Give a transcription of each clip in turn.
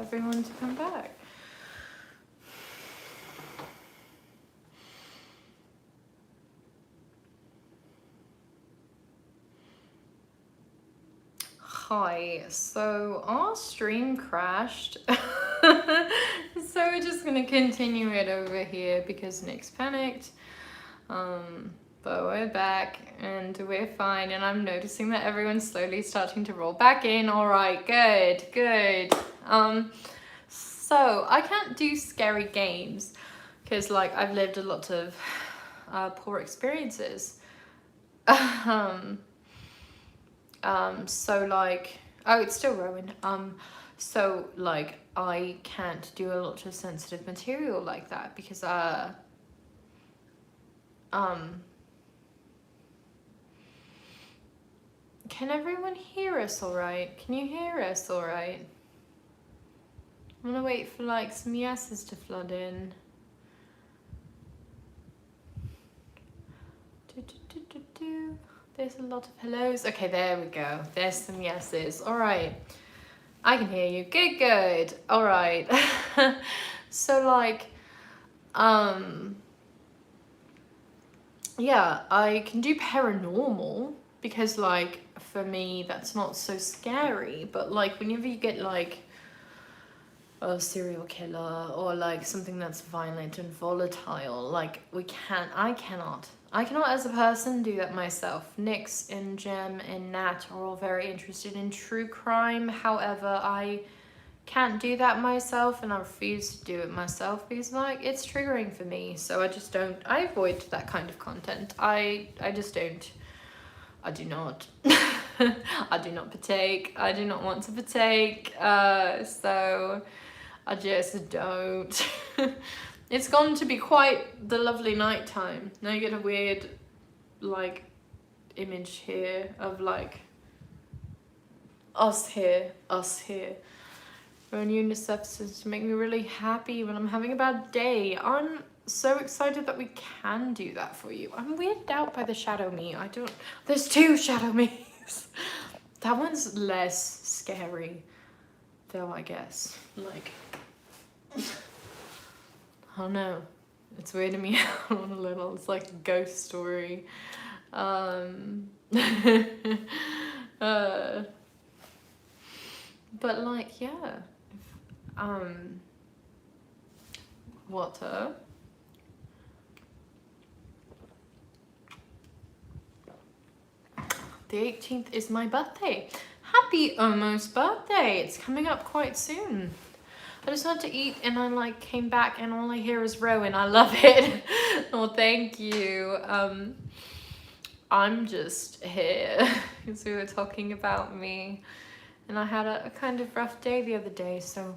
everyone to come back. Hi, so our stream crashed. So we're just gonna continue it over here because Nick's panicked. But we're back and we're fine, and I'm noticing that everyone's slowly starting to roll back in. All right, good. So I can't do scary games because like I've lived a lot of poor experiences. So like, oh, it's still Rowan. So like I can't do a lot of sensitive material like that because can everyone hear us all right? Can you hear us all right? I'm gonna wait for like some yeses to flood in. There's a lot of hellos. Okay, there we go. There's some yeses. All right. I can hear you. Good. All right. So like, yeah, I can do paranormal because like for me that's not so scary, but like whenever you get like a serial killer or like something that's violent and volatile, like I cannot as a person do that myself. Nix and Jem and Nat are all very interested in true crime, however I can't do that myself, and I refuse to do it myself because like it's triggering for me, so I avoid that kind of content. I do not I do not partake. I do not want to partake, so I just don't. It's gone to be quite the lovely nighttime. Now you get a weird like image here of like us here. Run UNICEF to make me really happy when I'm having a bad day. I'm so excited that we can do that for you. I'm weirded out by the shadow me. There's two shadow me's. That one's less scary though, I guess. Like, I don't know. It's weirding me out a little. It's like a ghost story. But like, yeah. Water. The 18th is my birthday. Happy almost birthday. It's coming up quite soon. I just had to eat and I like came back and all I hear is Rowan. I love it. Oh, thank you. I'm just here because we were talking about me and I had a kind of rough day the other day, so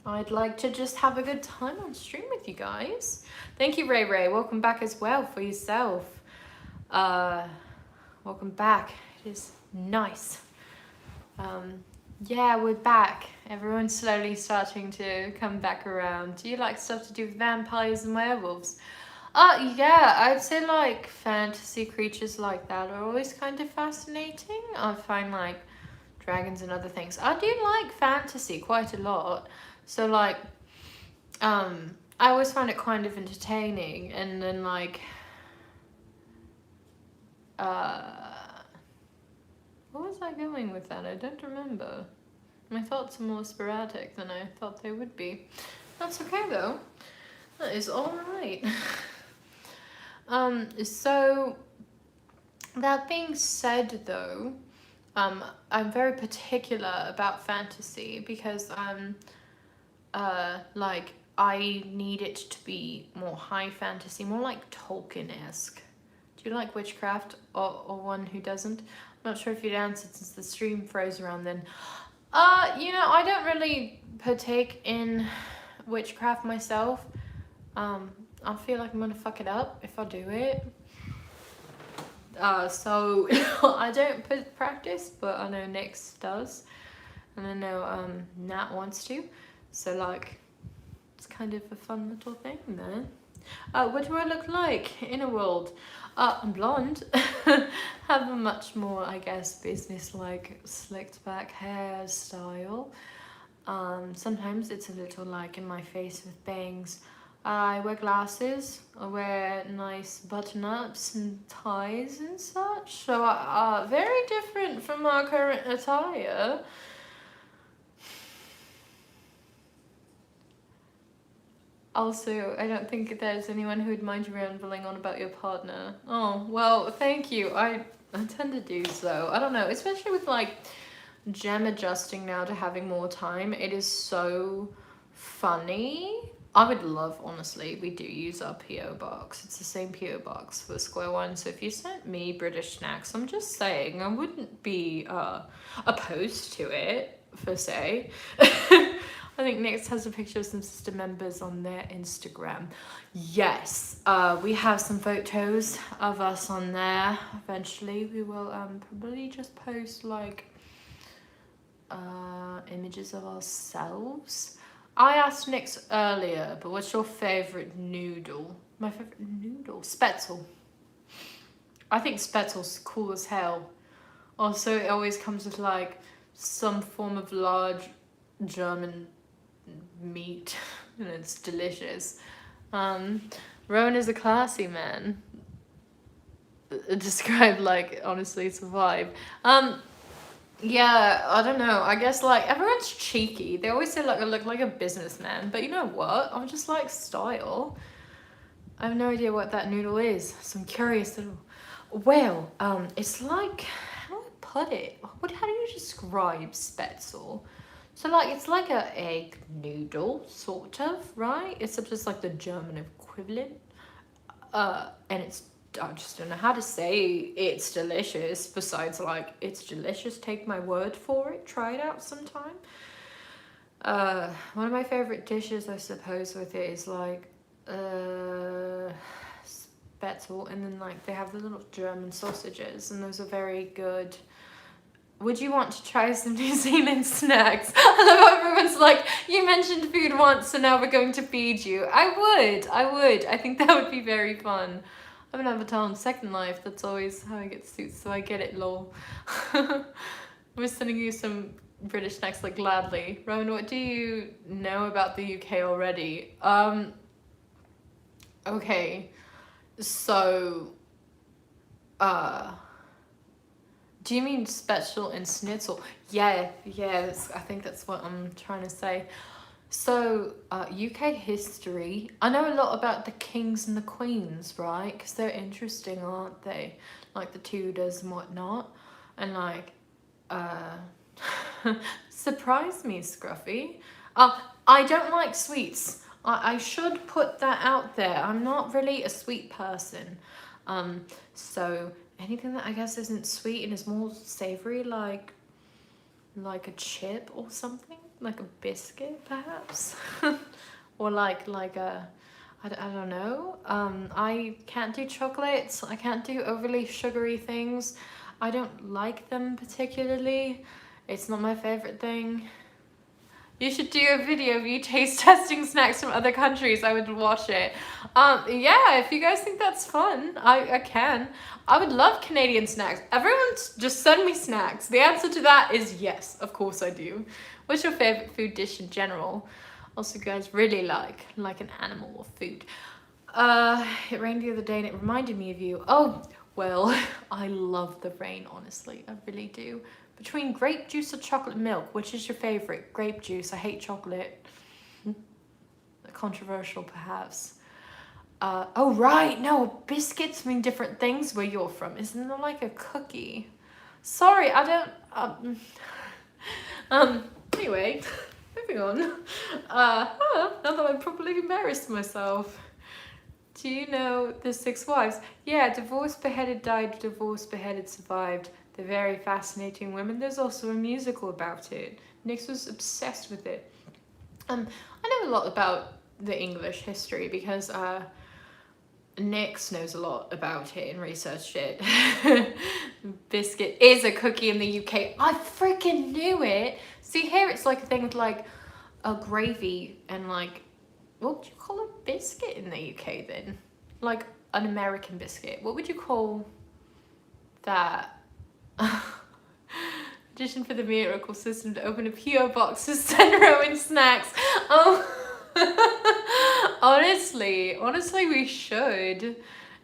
I'd like to just have a good time on stream with you guys. Thank you, Ray. Welcome back as well for yourself. Welcome back. It is nice. Yeah, we're back. Everyone's slowly starting to come back around. Do you like stuff to do with vampires and werewolves? Yeah, I'd say like fantasy creatures like that are always kind of fascinating. I find like dragons and other things. I do like fantasy quite a lot. So like, I always find it kind of entertaining, and then like, what was I going with that? I don't remember. My thoughts are more sporadic than I thought they would be. That's okay though. That is alright. So that being said though, I'm very particular about fantasy because like I need it to be more high fantasy, more like Tolkien-esque. Do you like witchcraft or one who doesn't? I'm not sure if you'd answered since the stream froze around then. You know, I don't really partake in witchcraft myself. I feel like I'm gonna fuck it up if I do it. So I don't practice, but I know Nix does. And I know Nat wants to. So like, it's kind of a fun little thing there. What do I look like in a world? I'm blonde. Have a much more, I guess, business-like slicked back hairstyle. Sometimes it's a little like in my face with bangs. I wear glasses, I wear nice button-ups and ties and such, so very different from our current attire. Also, I don't think there's anyone who would mind you rambling on about your partner. Oh, well, thank you. I tend to do so. I don't know, especially with like gem adjusting now to having more time. It is so funny. I would love, honestly, we do use our PO box. It's the same PO box for Square One. So if you sent me British snacks, I'm just saying I wouldn't be opposed to it, per se. I think Nyx has a picture of some sister members on their Instagram. Yes, we have some photos of us on there. Eventually, we will probably just post like images of ourselves. I asked Nyx earlier, but what's your favorite noodle? My favorite noodle? Spätzle. I think Spätzle's cool as hell. Also, it always comes with like some form of large German meat and it's delicious. Rowan is a classy man. Described like, honestly, it's a vibe. Yeah, I don't know. I guess like everyone's cheeky. They always say like I look like a businessman, but you know what? I'm just like style. I have no idea what that noodle is, so I'm curious at all. Well, it's like, how do I put it? How do you describe Spätzle? So like it's like a egg noodle, sort of, right? Except it's like the German equivalent. And it's, I just don't know how to say it's delicious, besides like, it's delicious, take my word for it, try it out sometime. One of my favorite dishes, I suppose, with it is like, Spätzle, and then like they have the little German sausages, and those are very good. Would you want to try some New Zealand snacks? I love how everyone's like, you mentioned food once, so now we're going to feed you. I would. I think that would be very fun. I'm an avatar on Second Life. That's always how I get suits, so I get it, lol. We're sending you some British snacks, like, gladly. Rowan, what do you know about the UK already? Okay. So, do you mean Spätzle and Schnitzel? Yeah, I think that's what I'm trying to say. So, UK history. I know a lot about the kings and the queens, right? Because they're interesting, aren't they? Like the Tudors and whatnot. And like, surprise me, Scruffy. I don't like sweets. I should put that out there. I'm not really a sweet person. So anything that I guess isn't sweet and is more savory, like a chip or something, like a biscuit perhaps, or like a, I don't know. I can't do chocolates. I can't do overly sugary things. I don't like them particularly. It's not my favorite thing. You should do a video of you taste testing snacks from other countries. I would watch it. Yeah, if you guys think that's fun, I can. I would love Canadian snacks. Everyone just send me snacks. The answer to that is yes, of course I do. What's your favorite food dish in general? Also, guys, really like an animal or food. It rained the other day and it reminded me of you. Oh, well, I love the rain, honestly. I really do. Between grape juice or chocolate milk, which is your favorite? Grape juice. I hate chocolate. Controversial, perhaps. Oh, right. No, biscuits mean different things where you're from. Isn't it like a cookie? Sorry, I don't... Anyway, moving on. Now that I'm properly embarrassed myself. Do you know the 6 wives? Yeah, divorced, beheaded, died, divorced, beheaded, survived. They're very fascinating women. There's also a musical about it. Nyx was obsessed with it. I know a lot about the English history because Nyx knows a lot about it and researched it. Biscuit is a cookie in the UK. I freaking knew it. See, here it's like a thing with like a gravy and like, what would you call a biscuit in the UK then? Like an American biscuit. What would you call that? Audition for the miracle system to open a PO box to send Rowan snacks. Oh, honestly, we should.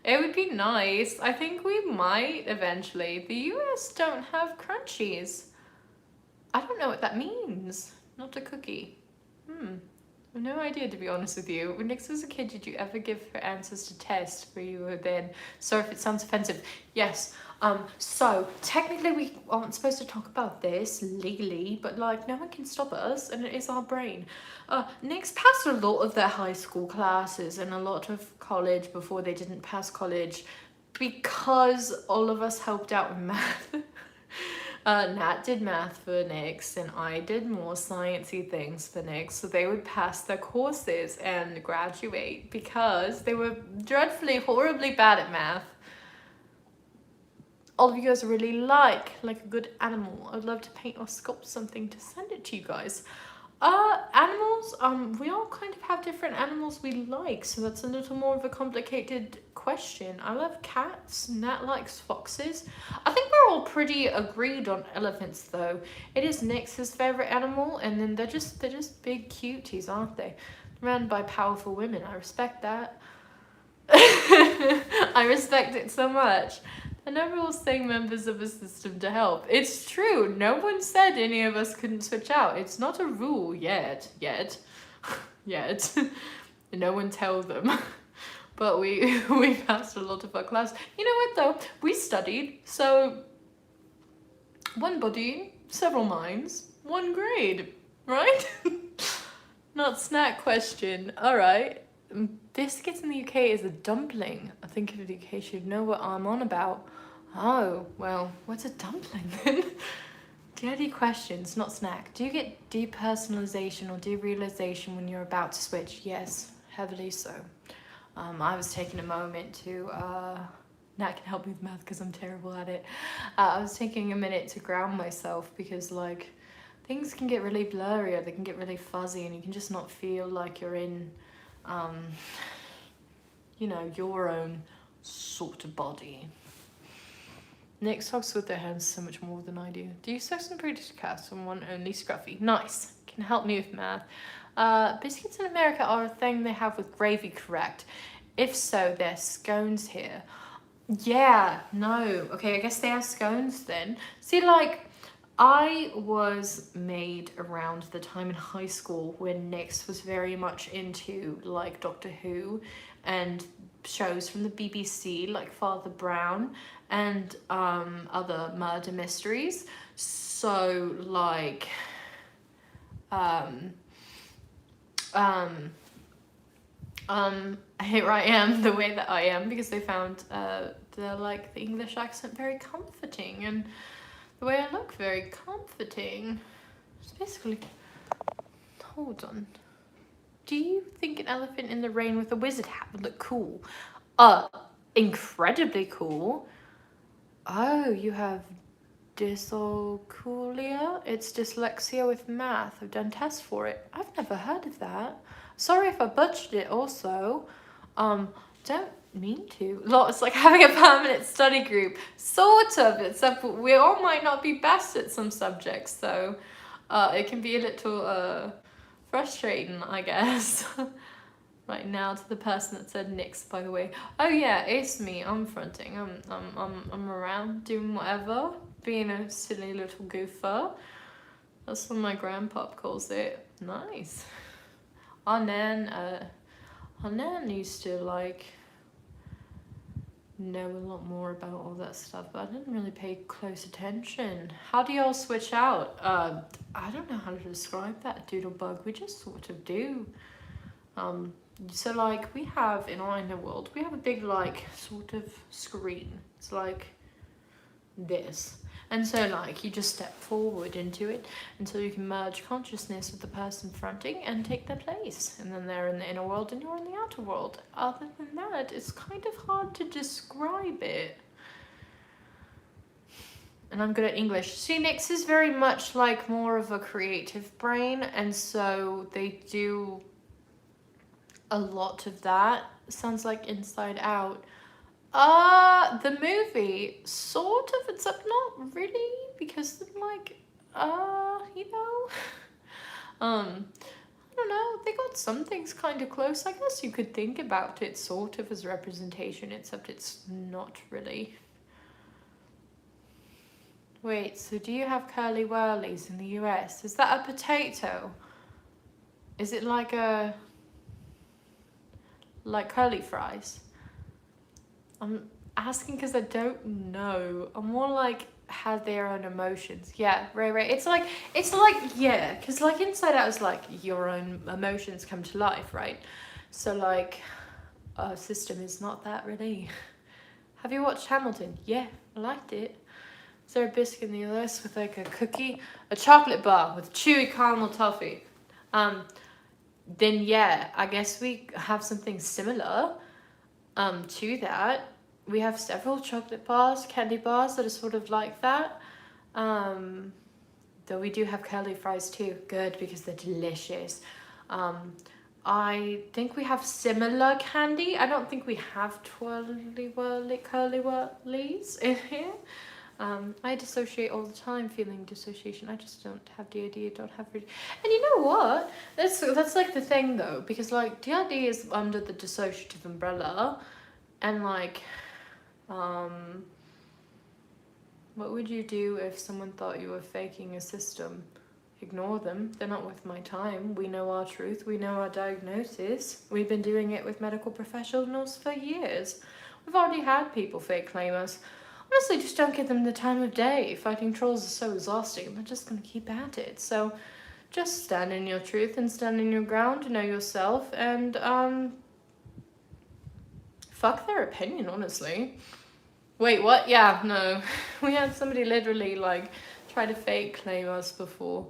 It would be nice. I think we might eventually. The US don't have crunchies. I don't know what that means. Not a cookie. I have no idea, to be honest with you. When Nix was a kid, did you ever give her answers to tests where you were then, sorry if it sounds offensive. Yes. So technically we aren't supposed to talk about this legally, but like no one can stop us, and it is our brain. Nix passed a lot of their high school classes and a lot of college before they didn't pass college because all of us helped out with math. Nat did math for Nix and I did more sciencey things for Nix, so they would pass their courses and graduate because they were dreadfully, horribly bad at math. All of you guys are really like a good animal. I'd love to paint or sculpt something to send it to you guys. Animals, we all kind of have different animals we like, so that's a little more of a complicated question. I love cats, Nat likes foxes. I think we're all pretty agreed on elephants though. It is Nix's favorite animal, and then they're just big cuties, aren't they? Ran by powerful women, I respect that. I respect it so much. And never will saying members of a system to help. It's true. No one said any of us couldn't switch out. It's not a rule yet. No one tell them. But we passed a lot of our class. You know what though? We studied. So one body, several minds, one grade, right? Not snack question. All right. Biscuits in the UK is a dumpling. I think if the UK should know what I'm on about. Oh, well, what's a dumpling then? Do you have any questions? Not snack. Do you get depersonalization or derealization when you're about to switch? Yes, heavily so. I was taking a moment to, Nat can help me with math because I'm terrible at it. I was taking a minute to ground myself because like things can get really blurry or they can get really fuzzy and you can just not feel like you're in you know, your own sort of body. Nix talks with their hands so much more than I do. Do you sex and cast on one only Scruffy? Nice. Can help me with math. Biscuits in America are a thing they have with gravy, correct? If so, they're scones here. Yeah, no. Okay, I guess they are scones then. See, like, I was made around the time in high school when Nix was very much into like Doctor Who and shows from the BBC like Father Brown and other murder mysteries. So like here I am the way that I am because they found the English accent very comforting and the way I look very comforting. It's basically, hold on. Do you think an elephant in the rain with a wizard hat would look cool? Incredibly cool. Oh, you have dyscalculia? It's dyslexia with math. I've done tests for it. I've never heard of that. Sorry if I butchered it also. Don't mean to. It's like having a permanent study group. Sort of, except we all might not be best at some subjects, so it can be a little frustrating, I guess. Right now to the person that said Nix, by the way. Oh yeah, it's me. I'm fronting. I'm around doing whatever, being a silly little goofer. That's what my grandpa calls it. Nice. Our nan used to like know a lot more about all that stuff, but I didn't really pay close attention. How do y'all switch out? I don't know how to describe that, Doodlebug. We just sort of do. So like we have in our inner world, we have a big like sort of screen. It's like this. And so like you just step forward into it until you can merge consciousness with the person fronting and take their place. And then they're in the inner world and you're in the outer world. Other than that, it's kind of hard to describe it. And I'm good at English. See, Nix is very much like more of a creative brain, and so they do a lot of that. Sounds like Inside Out. The movie, sort of, except not really, because like you know, I don't know, they got some things kind of close. I guess you could think about it sort of as representation, except it's not really. Wait, so do you have curly whirlies in the US? Is that a potato? Is it like curly fries? I'm asking because I don't know. I'm more like, have their own emotions. Yeah, right. It's like, yeah, because like Inside Out is like your own emotions come to life, right? So like, our system is not that really. Have you watched Hamilton? Yeah, I liked it. Is there a biscuit in the US with like a cookie? A chocolate bar with chewy caramel toffee. Then yeah, I guess we have something similar to that. We have several chocolate bars, candy bars that are sort of like that. Though we do have curly fries too. Good, because they're delicious. I think we have similar candy. I don't think we have curly whirlies in here. I dissociate all the time, feeling dissociation. I just don't have DID, don't have... And you know what? That's like the thing though, because like DID is under the dissociative umbrella, and like, what would you do if someone thought you were faking a system? Ignore them. They're not worth my time. We know our truth. We know our diagnosis. We've been doing it with medical professionals for years. We've already had people fake claim us. Honestly, just don't give them the time of day. Fighting trolls is so exhausting. They're just going to keep at it. So just stand in your truth and stand in your ground, know yourself, and fuck their opinion, honestly. Wait, what? Yeah, no. We had somebody literally like try to fake claim us before,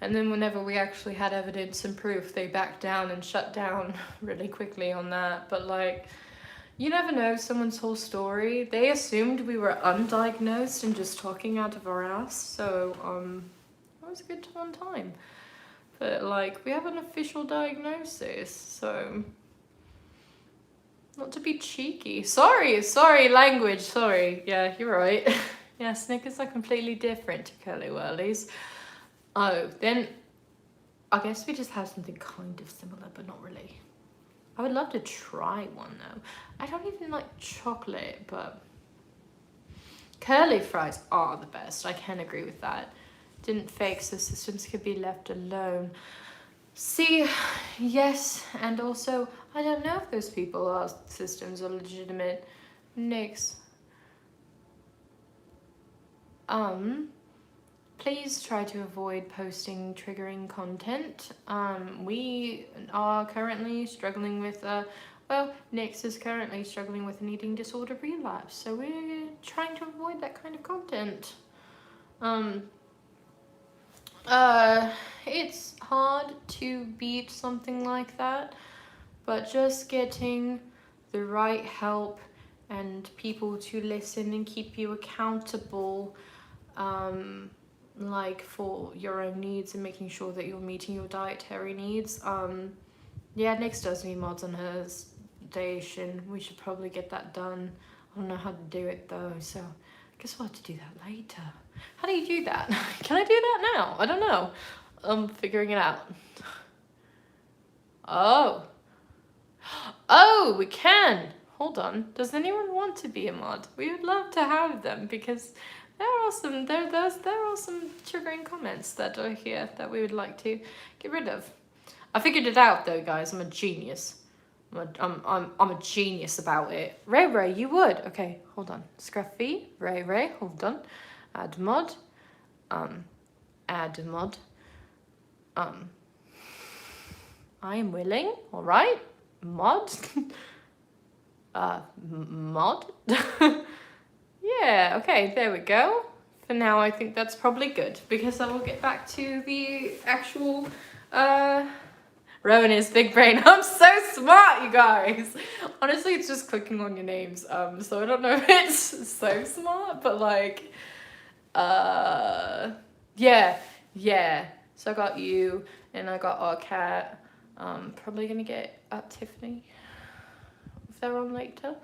and then whenever we actually had evidence and proof, they backed down and shut down really quickly on that. But like, you never know someone's whole story. They assumed we were undiagnosed and just talking out of our ass, so that was a good one time. But like, we have an official diagnosis, so not to be cheeky. Sorry, language, sorry. Yeah, you're right. Yeah, Snickers are completely different to curly whirlies. Oh, then I guess we just have something kind of similar, but not really. I would love to try one though. I don't even like chocolate, but curly fries are the best. I can agree with that. Didn't fake, so systems could be left alone. See, yes, and also, I don't know if those people are systems or legitimate. Next. Please try to avoid posting triggering content. We are currently struggling with, Nix is currently struggling with an eating disorder relapse, so we're trying to avoid that kind of content. It's hard to beat something like that, but just getting the right help and people to listen and keep you accountable, like for your own needs and making sure that you're meeting your dietary needs. Yeah, Nix does need mods on her station. We should probably get that done. I don't know how to do it though, so I guess we'll have to do that later. How do you do that? Can I do that now? I don't know. I'm figuring it out. Oh, we can. Hold on. Does anyone want to be a mod? We would love to have them, because there are some triggering comments that are here that we would like to get rid of. I figured it out though, guys. I'm a genius. I'm a genius about it. Ray, you would. Okay, hold on. Scruffy, Ray, hold on. Add mod. Add mod. I am willing. All right. Mod. Mod. Yeah. Okay. There we go. For now, I think that's probably good, because I will get back to the actual. Rowan is big brain. I'm so smart, you guys. Honestly, it's just clicking on your names. So I don't know if it's so smart, but like, yeah. So I got you, and I got our cat. Probably gonna get Tiffany if they're on later.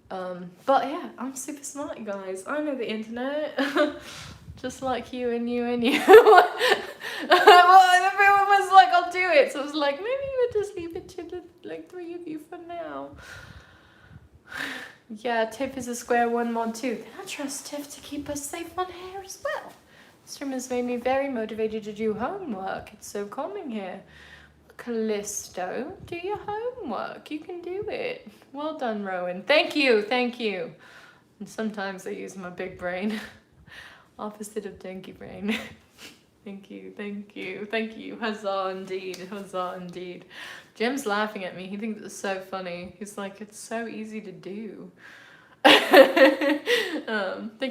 But yeah, I'm super smart, you guys. I know the internet. Just like you and you and you. Well, everyone was like, I'll do it. So I was like, maybe you would just leave it to the like 3 of you for now. Yeah, Tiff is a square one mod too. Then I trust Tiff to keep us safe on here as well. This room has made me very motivated to do homework. It's so calming here. Callisto, do your homework. You can do it. Well done, Rowan. Thank you, thank you. And sometimes I use my big brain. Opposite of donkey brain. Thank you, thank you, thank you. Huzzah indeed, huzzah indeed. Jim's laughing at me. He thinks it's so funny. He's like, it's so easy to do. Thank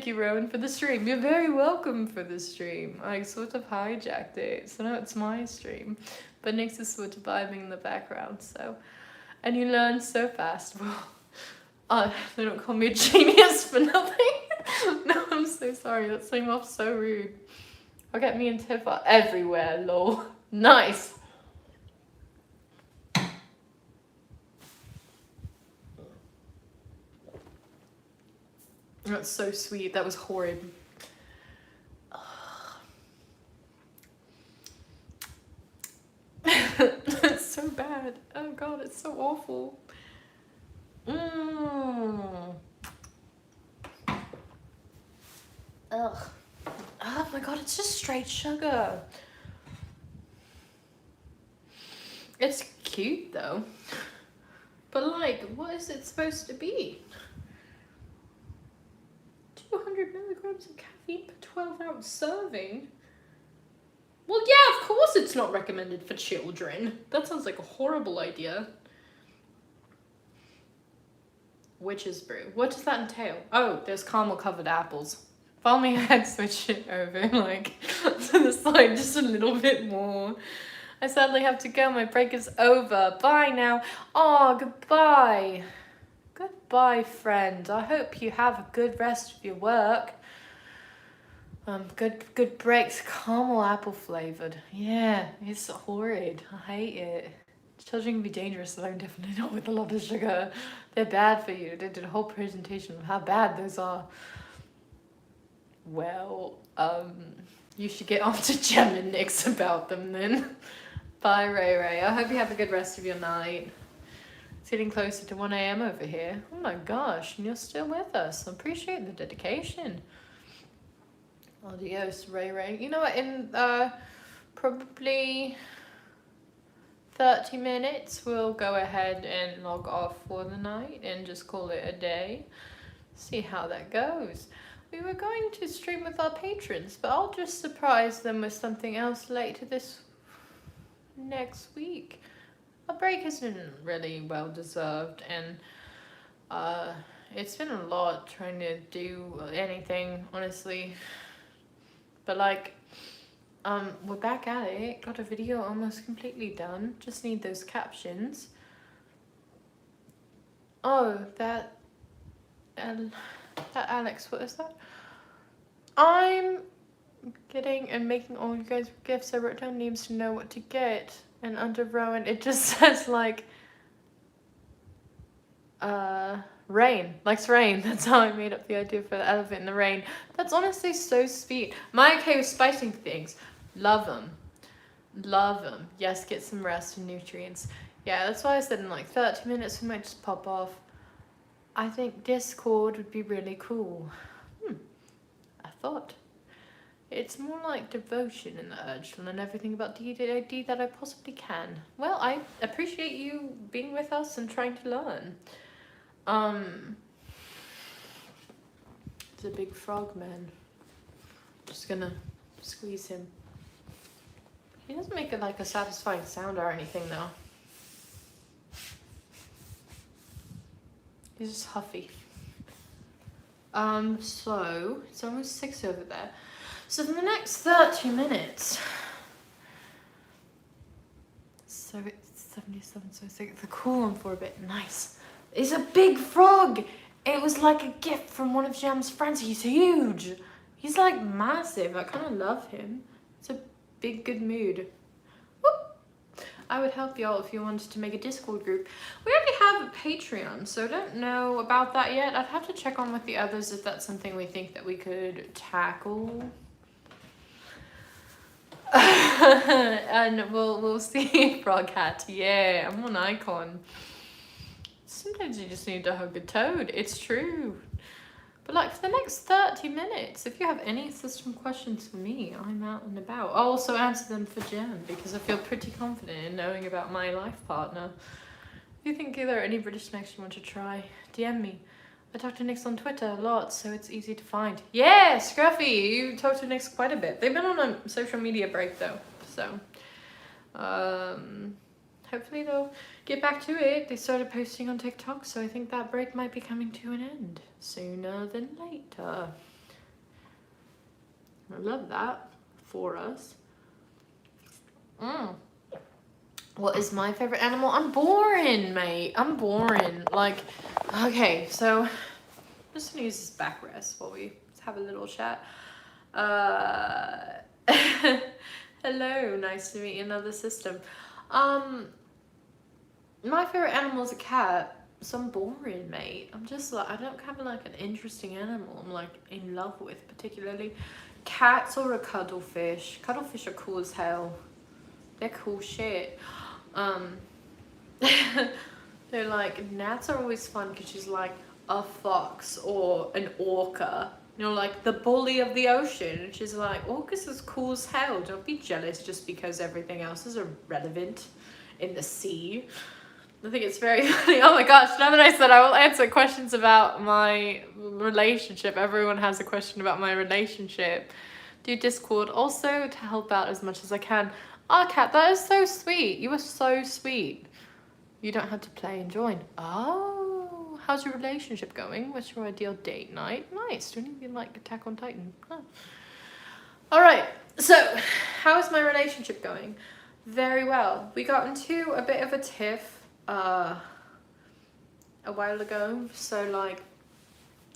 you, Rowan, for the stream. You're very welcome for the stream. I sort of hijacked it, so now it's my stream. But Nyx is sort of vibing in the background, so. And you learn so fast. Well, they don't call me a genius for nothing. No, I'm so sorry. That came off so rude. I'll get me and Tiff are everywhere, lol. Nice. That's so sweet. That was horrid. That's so bad. Oh god, it's so awful. Ugh. Oh my god, it's just straight sugar. It's cute though. But like, what is it supposed to be? 200 milligrams of caffeine per 12-ounce serving? Well, yeah, of course it's not recommended for children. That sounds like a horrible idea. Witch's brew. What does that entail? Oh, there's caramel-covered apples. If only I had switched it over, like, to the side just a little bit more. I sadly have to go. My break is over. Bye now. Oh, goodbye. Goodbye, friend. I hope you have a good rest of your work. Good breaks. Caramel apple flavored. Yeah, it's horrid. I hate it. Children can be dangerous, though definitely not with a lot of sugar. They're bad for you. They did a whole presentation of how bad those are. Well, you should get on to Gem and Nyx about them then. Bye, Ray Ray. I hope you have a good rest of your night. It's getting closer to 1 AM over here. Oh my gosh, and you're still with us. I appreciate the dedication. Adios, Ray Ray. You know what, in probably 30 minutes, we'll go ahead and log off for the night and just call it a day. See how that goes. We were going to stream with our patrons, but I'll just surprise them with something else later this next week. Our break has been really well deserved, and it's been a lot trying to do anything, honestly. But like, we're back at it. Got a video almost completely done. Just need those captions. Oh, that Alex, what is that? I'm getting and making all you guys gifts. I wrote down names to know what to get. And under Rowan, it just says like, rain, likes rain. That's how I made up the idea for the elephant in the rain. That's honestly so sweet. My okay with spicing things. Love them. Love them. Yes, get some rest and nutrients. Yeah, that's why I said in like 30 minutes we might just pop off. I think Discord would be really cool. I thought. It's more like devotion in the urge to learn everything about DD that I possibly can. Well, I appreciate you being with us and trying to learn. It's a big frog man. Just gonna squeeze him. He doesn't make it like a satisfying sound or anything though. He's just huffy. So it's almost 6 over there. So for the next 30 minutes, so it's 77, so it's like the cool one for a bit. Nice. It's a big frog. It was like a gift from one of Jam's friends. He's huge. He's like massive. I kind of love him. It's a big good mood. Whoop. I would help y'all if you wanted to make a Discord group. We already have a Patreon, so I don't know about that yet. I'd have to check on with the others if that's something we think that we could tackle. And we'll see Frog Hat. Yeah, I'm an icon. Sometimes you just need to hug a toad. It's true. But like for the next 30 minutes, if you have any system questions for me, I'm out and about. I'll also answer them for Jem because I feel pretty confident in knowing about my life partner. If you think there are any British snacks you want to try, DM me. I talk to Nix on Twitter a lot, so it's easy to find. Yeah, Scruffy, you talk to Nix quite a bit. They've been on a social media break though, so hopefully they'll get back to it. They started posting on TikTok, so I think that break might be coming to an end sooner than later. I love that for us. What is my favorite animal? I'm boring, mate. I'm boring. Like, okay, so I'm just gonna use this backrest while we have a little chat. Hello, nice to meet you, another system. My favorite animal is a cat, so I'm boring, mate. I'm just like, I don't have like an interesting animal I'm like in love with particularly. Cats or a cuddlefish. Cuddlefish are cool as hell. They're cool shit. They're like, gnats are always fun because she's like a fox or an orca. You know, like the bully of the ocean. And she's like, orcas is cool as hell. Don't be jealous just because everything else is irrelevant in the sea. I think it's very funny. Oh my gosh, now that I said I will answer questions about my relationship. Everyone has a question about my relationship. Do Discord also to help out as much as I can. Oh, Kat, that is so sweet. You are so sweet. You don't have to play and join. Oh, how's your relationship going? What's your ideal date night? Nice. Do you even like Attack on Titan? Oh. All right. So, how is my relationship going? Very well. We got into a bit of a tiff a while ago. So, like,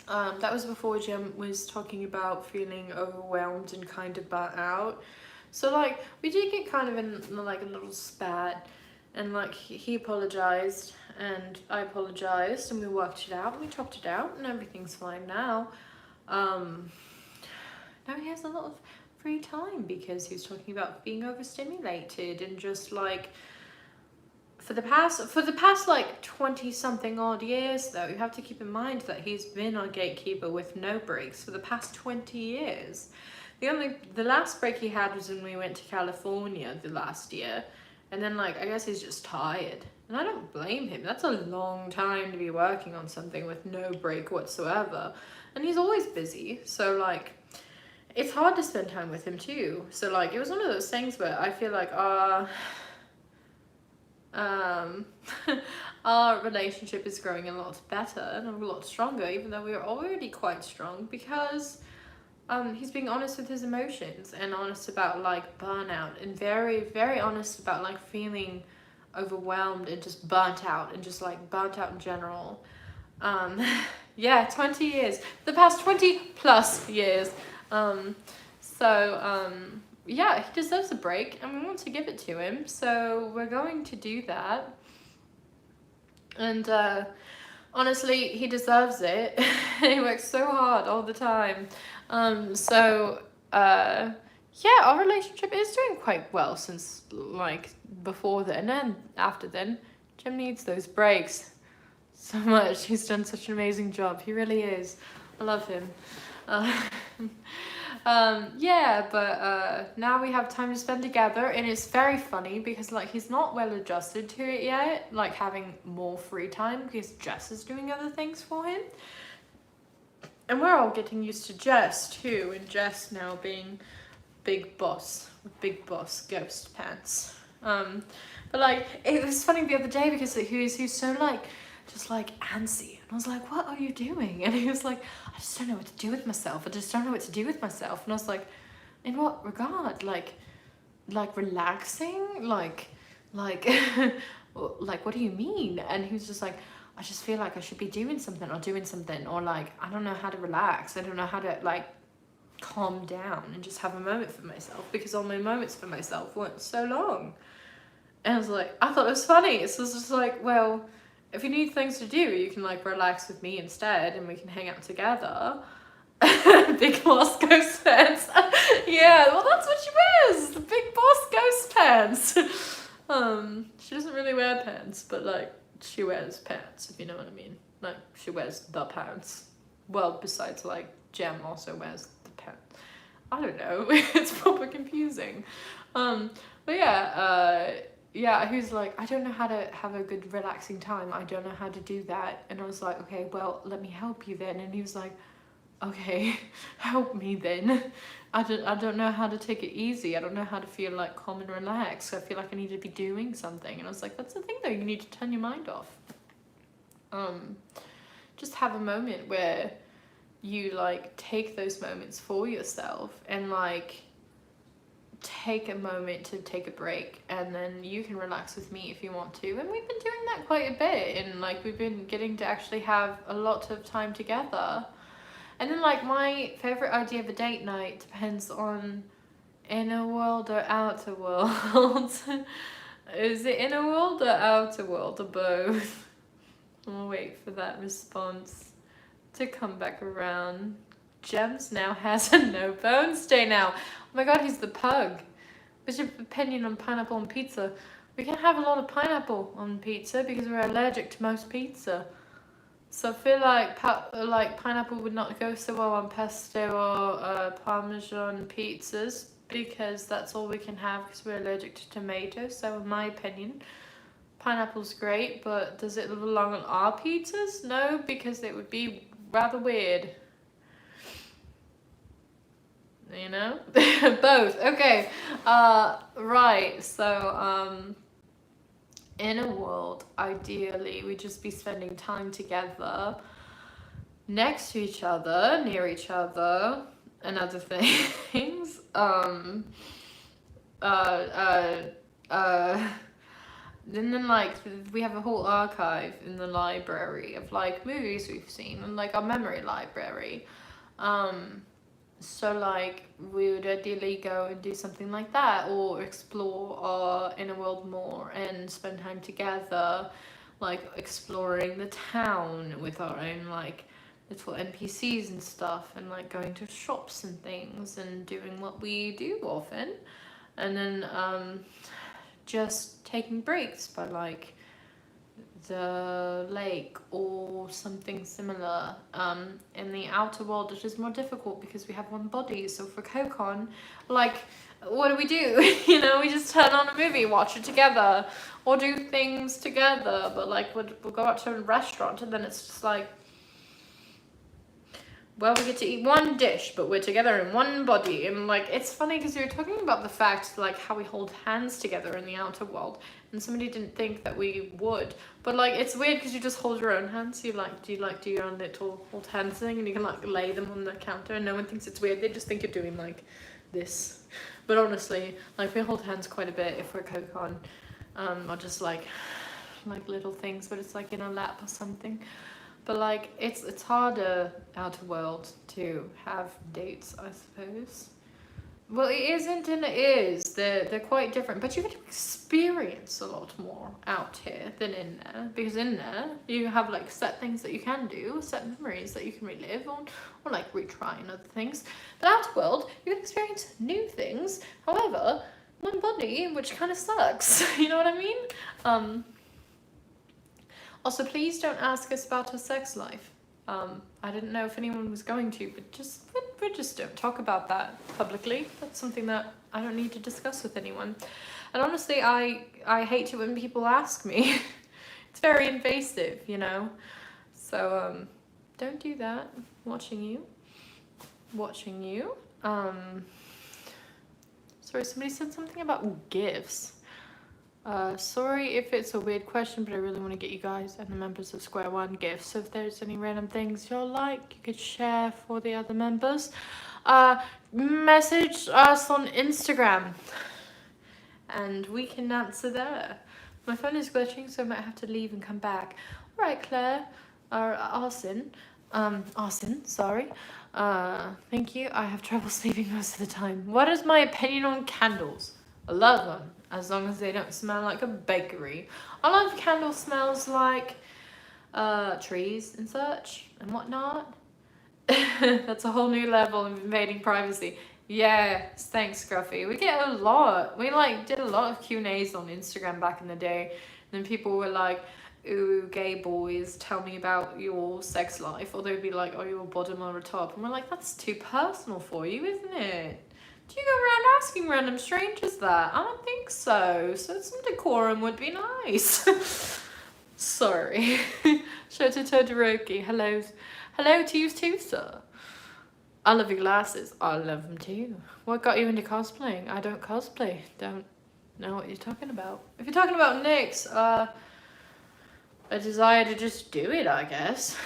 that was before Jem was talking about feeling overwhelmed and kind of burnt out. So like we did get kind of in like a little spat, and like he apologized and I apologized and we worked it out and we talked it out and everything's fine now. Now he has a lot of free time because he's talking about being overstimulated and just like for the past like 20 something odd years though, you have to keep in mind that he's been our gatekeeper with no breaks for the past 20 years. The last break he had was when we went to California the last year, and then like I guess he's just tired, and I don't blame him. That's a long time to be working on something with no break whatsoever, and he's always busy, so like it's hard to spend time with him too. So like it was one of those things where I feel like our relationship is growing a lot better and a lot stronger, even though we are already quite strong, because he's being honest with his emotions and honest about like burnout and very, very honest about like feeling overwhelmed and just burnt out and just like burnt out in general. Yeah, 20 years, the past 20 plus years. Yeah, he deserves a break and we want to give it to him. So we're going to do that. And honestly, he deserves it. He works so hard all the time. Yeah, our relationship is doing quite well since like before then, and after then Jim needs those breaks so much. He's done such an amazing job. He really is. I love him. Yeah, but now we have time to spend together, and it's very funny because like he's not well adjusted to it yet, like having more free time because Jess is doing other things for him. And we're all getting used to Jess too, and Jess now being big boss with big boss ghost pants. But like it was funny the other day because he's so like just like antsy, and I was like, what are you doing? And he was like, I just don't know what to do with myself. And I was like, in what regard? Like relaxing? Like like what do you mean? And he was just like, I just feel like I should be doing something, or like I don't know how to relax. I don't know how to like calm down and just have a moment for myself, because all my moments for myself weren't so long. And I was like, I thought it was funny. So it's just like, well, if you need things to do, you can like relax with me instead and we can hang out together. Big Boss Ghost pants. Yeah, well that's what she wears, the Big Boss Ghost pants. She doesn't really wear pants, but like she wears pants, if you know what I mean. Like she wears the pants. Well, besides like Jem also wears the pants. I don't know, it's proper confusing. But yeah, yeah, who's like, I don't know how to have a good relaxing time. I don't know how to do that. And I was like, okay, well, let me help you then. And he was like, okay, help me then. I don't know how to take it easy. I don't know how to feel like calm and relaxed. So I feel like I need to be doing something. And I was like, that's the thing though, you need to turn your mind off. Just have a moment where you like take those moments for yourself and like take a moment to take a break, and then you can relax with me if you want to. And we've been doing that quite a bit, and like we've been getting to actually have a lot of time together. And then like my favorite idea of a date night depends on inner world or outer world. Is it inner world or outer world or both? I'll wait for that response to come back around. Gems now has a no bones day now. Oh my god, he's the pug. What's your opinion on pineapple on pizza? We can't have a lot of pineapple on pizza because we're allergic to most pizza. So I feel like pineapple would not go so well on pesto or Parmesan pizzas because that's all we can have because we're allergic to tomatoes. So in my opinion, pineapple's great, but does it belong on our pizzas? No, because it would be rather weird. You know? Both. Okay. Right. So, in a world, ideally, we'd just be spending time together, next to each other, near each other, and other things. Then like we have a whole archive in the library of like movies we've seen and like our memory library. So like we would ideally go and do something like that, or explore our inner world more and spend time together, like exploring the town with our own like little NPCs and stuff, and like going to shops and things and doing what we do often. And then just taking breaks by like the lake or something similar. In the outer world it is more difficult because we have one body, so for Kokon, like what do? You know, we just turn on a movie, watch it together, or do things together. But like we'll go out to a restaurant and then it's just like, well, we get to eat one dish, but we're together in one body. And like, it's funny because you were talking about the fact, like how we hold hands together in the outer world, and somebody didn't think that we would. But like, it's weird because you just hold your own hands. So you like, do your own little hold hands thing, and you can like lay them on the counter, and no one thinks it's weird. They just think you're doing like this. But honestly, like we hold hands quite a bit if we're Kokon, or just like little things, but it's like in a lap or something. But like it's harder outer world to have dates, I suppose. Well, it isn't and it is. They're quite different, but you get to experience a lot more out here than in there, because in there you have like set things that you can do, set memories that you can relive or like retry and other things. But outer world, you can experience new things. However, one body, which kind of sucks. You know what I mean? Also, please don't ask us about our sex life. I didn't know if anyone was going to, but we just don't talk about that publicly. That's something that I don't need to discuss with anyone. And honestly, I hate it when people ask me. It's very invasive, you know? So, don't do that. Watching you. Sorry, somebody said something about gifts. Sorry if it's a weird question, but I really want to get you guys and the members of Square One gifts. So if there's any random things you'll like, you could share for the other members. Message us on Instagram and we can answer there. My phone is glitching, so I might have to leave and come back. All right, Claire, or Arson, sorry. Thank you. I have trouble sleeping most of the time. What is my opinion on candles? I love them, as long as they don't smell like a bakery. I love candle smells like trees and such and whatnot. That's a whole new level of invading privacy. Yes, thanks, Scruffy. We get a lot. We like did a lot of Q&As on Instagram back in the day. And then people were like, ooh, gay boys, tell me about your sex life. Or they'd be like, oh, you're a bottom or a top. And we're like, that's too personal for you, isn't it? Do you go around asking random strangers that? I don't think so. So some decorum would be nice. Sorry. Shoto Todoroki, hello. Hello to you too, sir. I love your glasses. I love them too. What got you into cosplaying? I don't cosplay. Don't know what you're talking about. If you're talking about Nyx, a desire to just do it, I guess.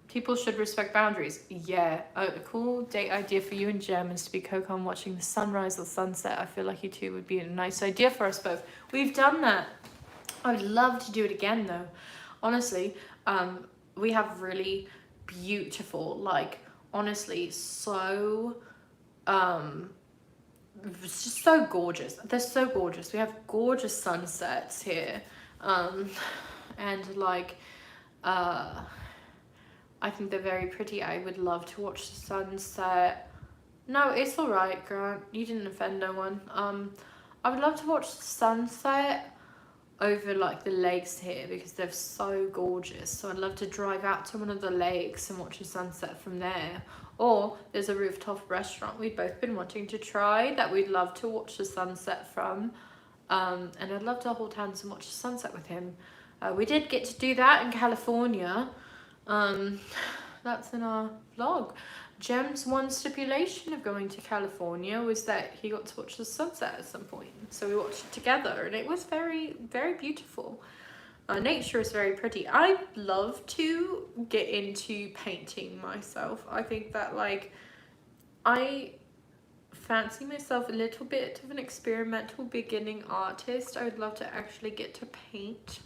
People should respect boundaries. Yeah, a cool date idea for you and Jem is to be Kokon watching the sunrise or sunset. I feel like you two would be a nice idea for us both. We've done that. I would love to do it again though. Honestly, we have really beautiful, like, honestly, so, it's just so gorgeous. They're so gorgeous. We have gorgeous sunsets here. And like, I think they're very pretty. I would love to watch the sunset. No, it's alright, Grant. You didn't offend no one. I would love to watch the sunset over like the lakes here because they're so gorgeous. So I'd love to drive out to one of the lakes and watch a sunset from there. Or there's a rooftop restaurant we've both been wanting to try that we'd love to watch the sunset from. And I'd love to hold hands and watch the sunset with him. We did get to do that in California. That's in our vlog. Jem's one stipulation of going to California was that he got to watch the sunset at some point. So we watched it together and it was very, very beautiful. Nature is very pretty. I'd love to get into painting myself. I think that like, I fancy myself a little bit of an experimental beginning artist. I would love to actually get to paint.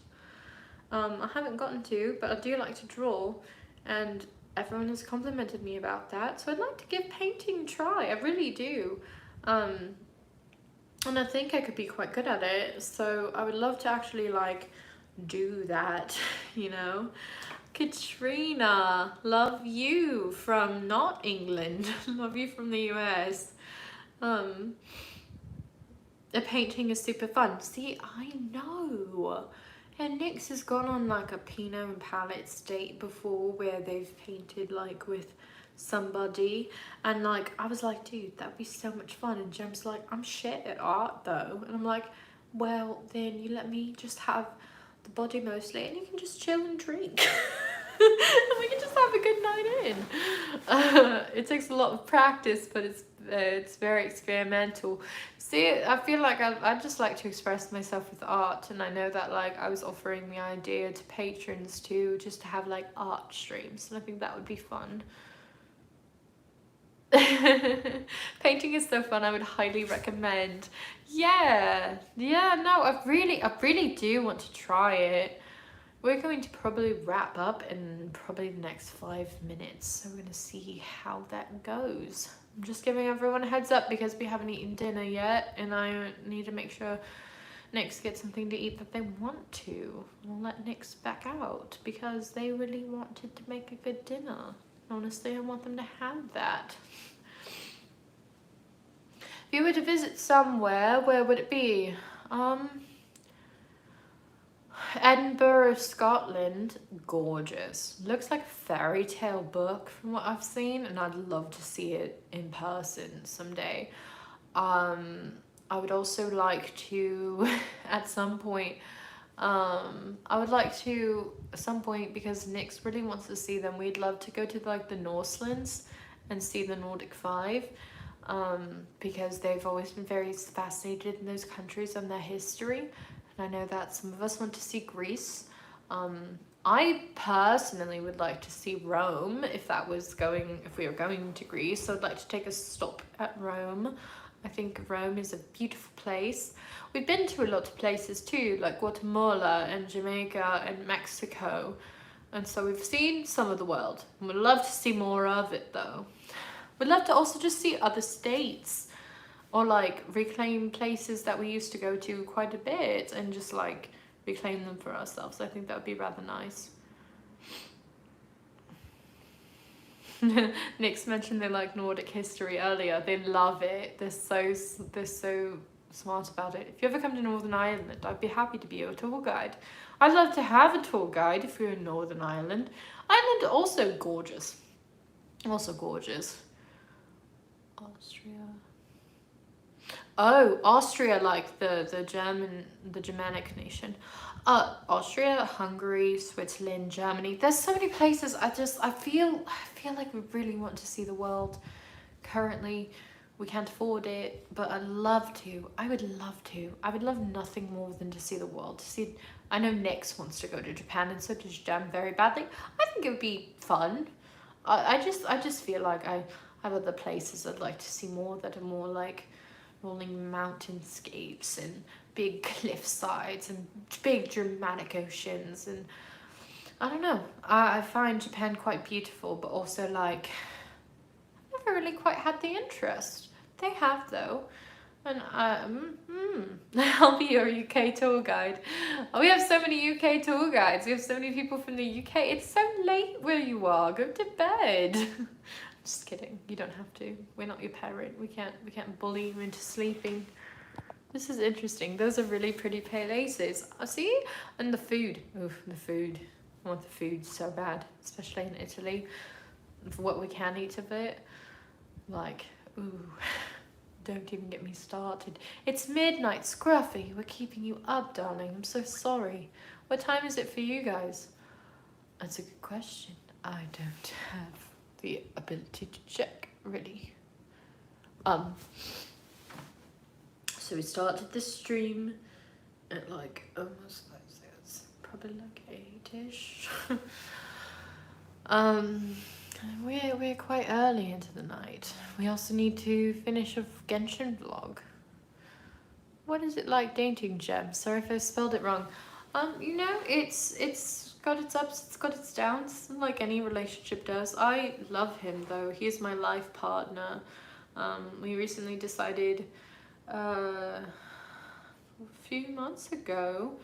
I haven't gotten to, but I do like to draw, and everyone has complimented me about that, so I'd like to give painting a try. I really do. And I think I could be quite good at it, so I would love to actually like do that, you know. Katrina, love you from not England. Love you from the US. The painting is super fun. See, I know. And Nyx has gone on like a Pinot and Palettes date before where they've painted like with somebody, and like I was like, dude, that'd be so much fun. And Jem's like, I'm shit at art though. And I'm like, well then you let me just have the body mostly and you can just chill and drink. And we can just have a good night in. It takes a lot of practice, but it's very experimental. See, I feel like I just like to express myself with art, and I know that like I was offering the idea to patrons too, just to have like art streams, and I think that would be fun. Painting is so fun. I would highly recommend. Yeah, no, I really do want to try it. We're going to probably wrap up in probably the next 5 minutes, so we're going to see how that goes. I'm just giving everyone a heads up because we haven't eaten dinner yet, and I need to make sure Nyx gets something to eat that they want to. We'll let Nyx back out because they really wanted to make a good dinner. Honestly, I want them to have that. If you were to visit somewhere, where would it be? Edinburgh, Scotland, gorgeous. Looks like a fairy tale book from what I've seen, and I'd love to see it in person someday. I would also like to, at some point, because Nyx really wants to see them, we'd love to go to like the Norselands and see the Nordic 5, because they've always been very fascinated in those countries and their history. I know that some of us want to see Greece. I personally would like to see Rome if we were going to Greece. I'd like to take a stop at Rome. I think Rome is a beautiful place. We've been to a lot of places too, like Guatemala and Jamaica and Mexico. And so we've seen some of the world. We'd love to see more of it though. We'd love to also just see other states, or like reclaim places that we used to go to quite a bit and just like reclaim them for ourselves. I think that would be rather nice. Nick's mentioned they like Nordic history earlier. They love it. They're so smart about it. If you ever come to Northern Ireland, I'd be happy to be your tour guide. I'd love to have a tour guide if you're in Northern Ireland. Ireland also gorgeous. Also gorgeous. Austria. Oh, Austria, like the Germanic nation. Austria, Hungary, Switzerland, Germany. There's so many places. I feel like we really want to see the world. Currently, we can't afford it, but I'd love to. I would love to. I would love nothing more than to see the world. I know Nix wants to go to Japan, and so does Jam very badly. I think it would be fun. I just feel like I have other places I'd like to see more that are more like rolling mountainscapes and big cliff sides and big dramatic oceans, and I don't know. I find Japan quite beautiful, but also like I've never really quite had the interest. They have though, and I'll be your UK tour guide. We have so many UK tour guides. We have so many people from the UK. It's so late where you are. Go to bed. Just kidding. You don't have to. We're not your parent. We can't bully you into sleeping. This is interesting. Those are really pretty places. See? And the food. Oof, the food. I want the food so bad, especially in Italy. For what we can eat of it. Like, ooh. Don't even get me started. It's midnight, Scruffy. We're keeping you up, darling. I'm so sorry. What time is it for you guys? That's a good question. I don't have the ability to check, really. So we started this stream at like almost like this, probably like 8-ish. We're quite early into the night. We also need to finish a Genshin vlog. What is it like dating Gem? Sorry if I spelled it wrong. You know, it's got its ups, it's got its downs, like any relationship does. I love him though. He's my life partner. We recently decided a few months ago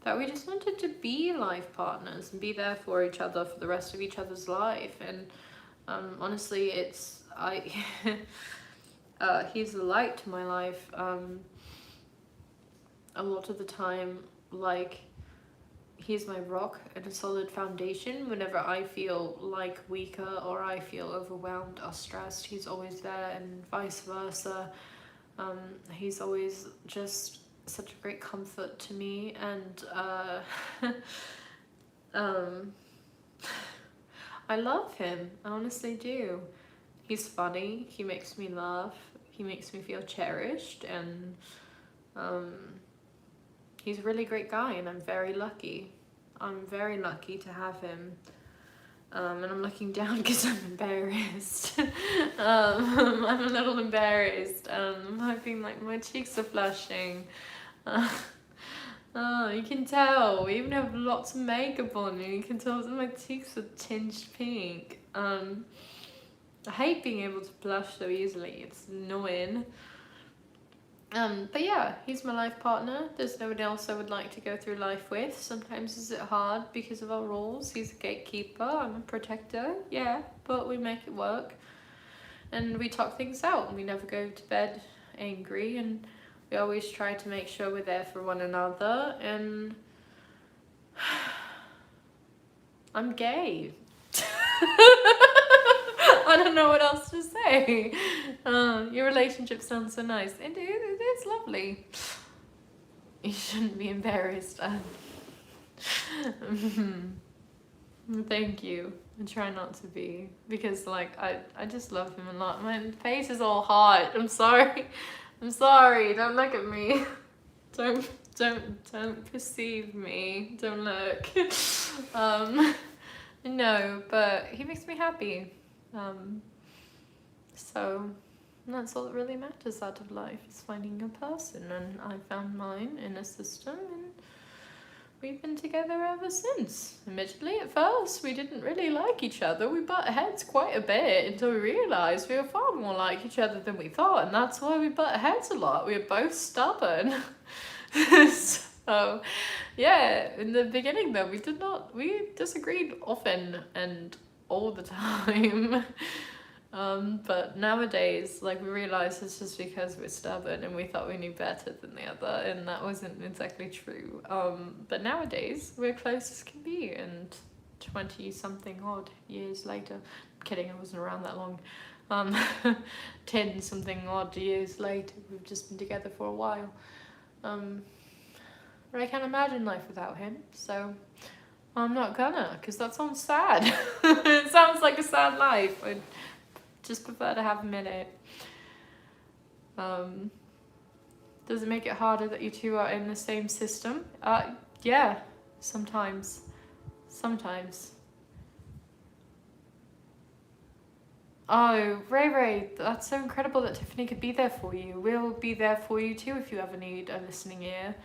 that we just wanted to be life partners and be there for each other for the rest of each other's life. And honestly, he's the light to my life. A lot of the time, like, he's my rock and a solid foundation. Whenever I feel like weaker or I feel overwhelmed or stressed, he's always there, and vice versa. He's always just such a great comfort to me, and I love him. I honestly do. He's funny. He makes me laugh. He makes me feel cherished, and he's a really great guy, and I'm very lucky. I'm very lucky to have him. And I'm looking down because I'm embarrassed. I'm a little embarrassed. I'm hoping like my cheeks are flushing. Oh, you can tell. We even have lots of makeup on, and you can tell that my cheeks are tinged pink. I hate being able to blush so easily. It's annoying. But yeah, he's my life partner. There's no one else I would like to go through life with. Sometimes it's hard because of our rules. He's a gatekeeper, I'm a protector, yeah, but we make it work. And we talk things out, and we never go to bed angry, and we always try to make sure we're there for one another, and I'm gay. I don't know what else to say. Your relationship sounds so nice. It is lovely. You shouldn't be embarrassed. Thank you. I try not to be, because like I just love him a lot. My face is all hot. I'm sorry. I'm sorry. Don't look at me. Don't perceive me. Don't look. No, but he makes me happy. So that's all that really matters out of life, is finding your person, and I found mine in a system, and we've been together ever since. Admittedly, at first we didn't really like each other. We butt heads quite a bit until we realised we were far more like each other than we thought, and that's why we butt heads a lot. We were both stubborn. So yeah, in the beginning though, we disagreed often, and all the time. But nowadays, like, we realize it's just because we're stubborn and we thought we knew better than the other, and that wasn't exactly true. But nowadays, we're close as can be, and 20 something odd years later, kidding, I wasn't around that long. 10 something odd years later, we've just been together for a while. But I can't imagine life without him, so I'm not gonna, because that sounds sad. It sounds like a sad life. I'd just prefer to have him in it. Does it make it harder that you two are in the same system? Yeah, sometimes. Oh, Ray, that's so incredible that Tiffany could be there for you. We'll be there for you too if you ever need a listening ear.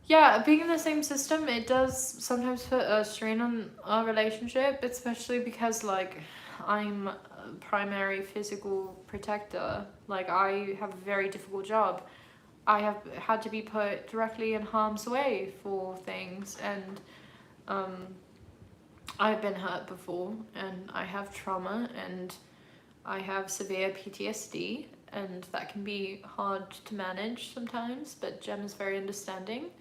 Yeah, being in the same system, it does sometimes put a strain on our relationship, especially because, like, I'm a primary physical protector. Like, I have a very difficult job. I have had to be put directly in harm's way for things, and I've been hurt before, and I have trauma, and I have severe PTSD, and that can be hard to manage sometimes, but Jem is very understanding.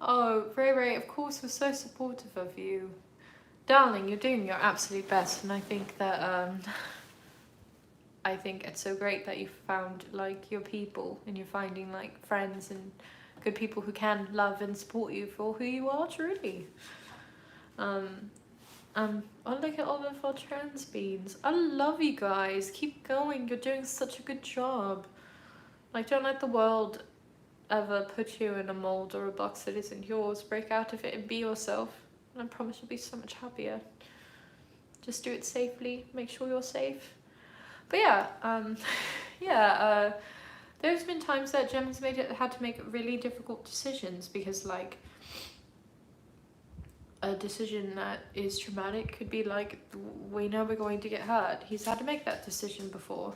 Oh, Ray, of course, we're so supportive of you. Darling, you're doing your absolute best, and I think that, I think it's so great that you found, like, your people, and you're finding, like, friends and good people who can love and support you for who you are, truly. Oh, look at all of our trans beans. I love you guys. Keep going. You're doing such a good job. Like, don't let the world ever put you in a mold or a box that isn't yours. Break out of it and be yourself. And I promise you'll be so much happier. Just do it safely. Make sure you're safe. But yeah, there's been times that Jem has had to make really difficult decisions because, like, a decision that is traumatic could be like, we know we're going to get hurt. He's had to make that decision before.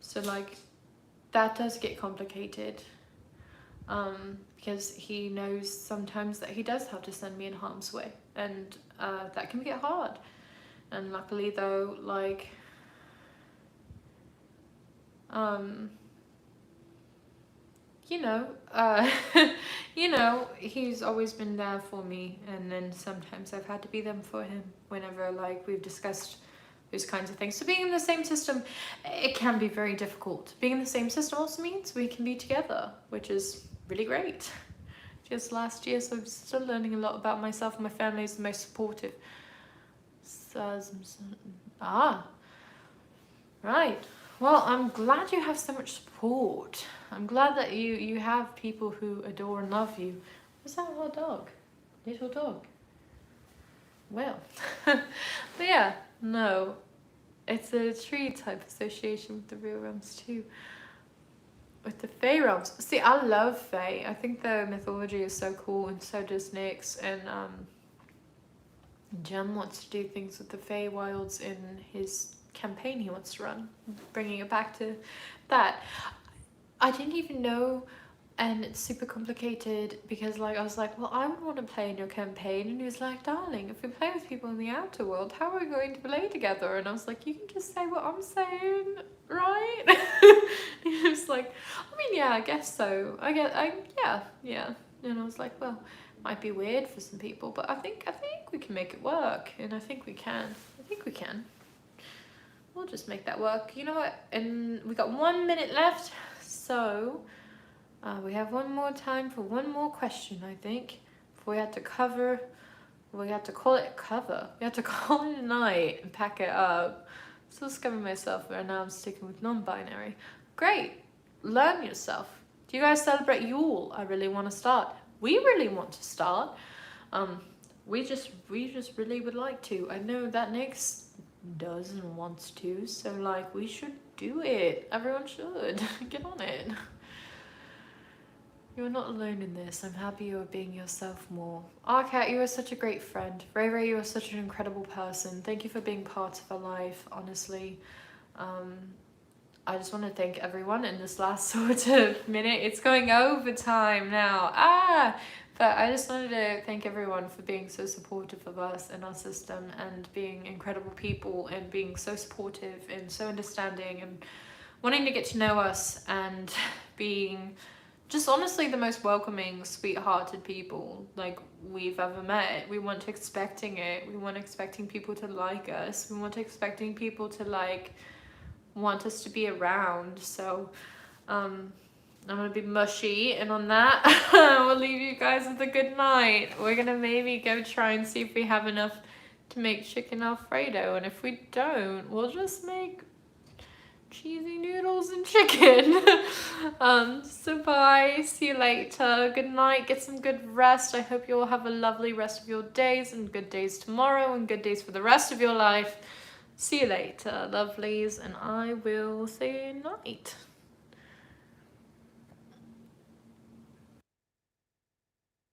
So, like, that does get complicated. Because he knows sometimes that he does have to send me in harm's way. And that can get hard. And luckily, though, like, he's always been there for me, and then sometimes I've had to be there for him whenever, like, we've discussed those kinds of things. So being in the same system, it can be very difficult. Being in the same system also means we can be together, which is really great. Just last year, so I'm still learning a lot about myself, and my family is the most supportive. Right. Well, I'm glad you have so much support. I'm glad that you have people who adore and love you. Was that our dog? Little dog? Well. But yeah, no. It's a tree type association with the real realms too. With the Fae realms. See, I love Fae. I think the mythology is so cool, and so does Nyx. And Jem wants to do things with the Fae wilds in his campaign he wants to run, bringing it back to that. I didn't even know, and it's super complicated because, like, I was like, well, I would want to play in your campaign, and he was like, darling, if we play with people in the outer world, how are we going to play together? And I was like, you can just say what I'm saying, right? He was like, I mean, yeah, I guess so. Yeah. And I was like, well, might be weird for some people, but I think we can make it work, and I think we can. We'll just make that work. You know what? And we got 1 minute left, so we have one more time for one more question, I think. Before we have to call it cover. We have to call it a night and pack it up. Still discovering myself, but now I'm sticking with non-binary. Great. Learn yourself. Do you guys celebrate Yule? I really want to start. We really want to start. We just really would like to. I know that Nyx does and wants to, so, like, we should do it. Everyone should. Get on it. You're not alone in this. I'm happy you're being yourself more. Arcat, you are such a great friend. Ray, you are such an incredible person. Thank you for being part of our life, honestly. I just want to thank everyone in this last sort of minute. It's going overtime now. But I just wanted to thank everyone for being so supportive of us and our system, and being incredible people, and being so supportive and so understanding, and wanting to get to know us, and being just honestly the most welcoming, sweethearted people like we've ever met. We weren't expecting it. We weren't expecting people to like us. We weren't expecting people to like want us to be around. So I'm gonna be mushy, and on that we'll leave you guys with a good night. We're gonna maybe go try and see if we have enough to make chicken alfredo, and if we don't, we'll just make cheesy noodles and chicken. So bye, see you later, good night, get some good rest. I hope you all have a lovely rest of your days, and good days tomorrow, and good days for the rest of your life. See you later, lovelies, and I will say night.